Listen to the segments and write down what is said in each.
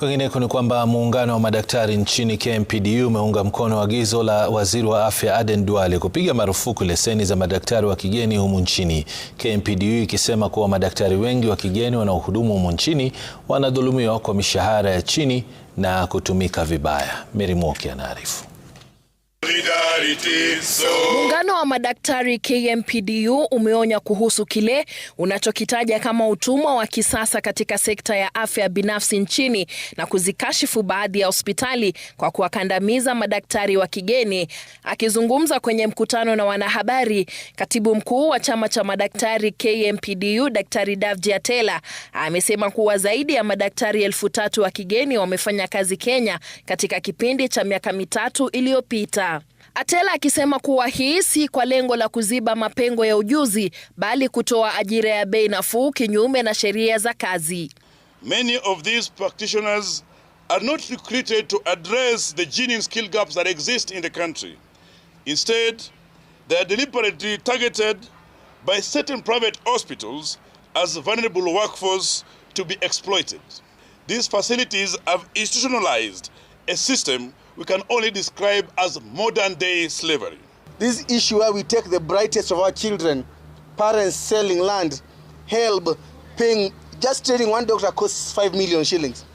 Kwingineko ni kwamba muungano wa madaktari nchini KMPDU umeunga mkono agizo la waziri wa afya Aden Duale kupiga marufuku leseni za madaktari wa kigeni humu nchini. KMPDU ikisema kuwa madaktari wengi wa kigeni wanaohudumu humu nchini wanadhulumiwa kwa mishahara ya chini na kutumika vibaya. Mary Mwoki anaarifu. Muungano wa madaktari KMPDU umeonya kuhusu kile unachokitaja kama utumwa wa kisasa katika sekta ya afya binafsi nchini na kuzikashifu baadhi ya hospitali kwa kuwakandamiza madaktari wa kigeni. Akizungumza kwenye mkutano na wanahabari, katibu mkuu wa chama cha madaktari KMPDU Daktari Davji Atela amesema kuwa zaidi ya madaktari 3,000 wa kigeni wamefanya kazi Kenya katika kipindi cha miaka mitatu iliyopita. Atela akisema kuwa hii si kwa lengo la kuziba mapengo ya ujuzi bali kutoa ajira ya bei nafuu kinyume na sheria za kazi. Many of these practitioners are not recruited to address the genuine skill gaps that exist in the country. Instead, they are deliberately targeted by certain private hospitals as vulnerable workforce to be exploited. These facilities have institutionalized a system we can only describe as modern-day slavery. This issue where we take the brightest of our children, parents selling land, help, paying, just training one doctor costs 5 million shillings.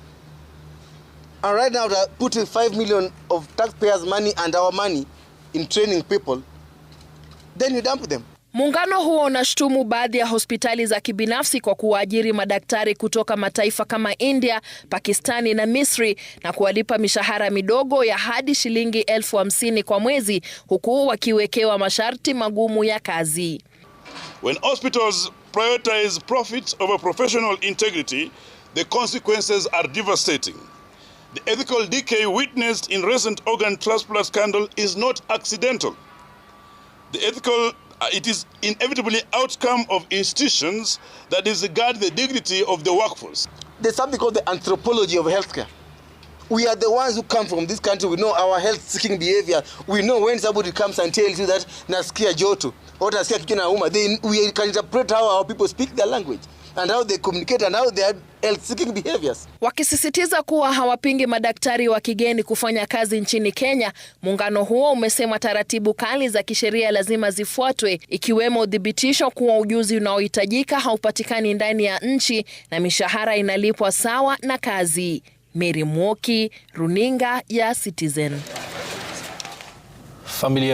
And right now they're putting 5 million of taxpayers' money and our money in training people. Then you dump them. Muungano huo unashutumu baadhi ya hospitali za kibinafsi kwa kuwaajiri madaktari kutoka mataifa kama India, Pakistani na Misri na kuwalipa mishahara midogo ya hadi shilingi 50,000 kwa mwezi, huku wakiwekewa masharti magumu ya kazi. When hospitals prioritize profit over professional integrity, the consequences are devastating. The ethical decay witnessed in recent organ transplant scandal is not accidental. It is inevitably outcome of institutions that disregard the dignity of the workforce. There's something called the anthropology of healthcare. We are the ones who come from this country. We know our health-seeking behavior. We know when somebody comes and tells you that nasikia joto or nasikia kichwa inauma, we can interpret how our people speak their language and how they communicate and how their health-seeking behaviors. Wakisisitiza kuwa hawapingi madaktari wa kigeni kufanya kazi nchini Kenya, muungano huo umesema taratibu kali za kisheria lazima zifuatwe, ikiwemo udhibitisho kuwa ujuzi unaohitajika haupatikani ndani ya nchi na mishahara inalipwa sawa na kazi. Mary Mwoki, Runinga ya Citizen. Familia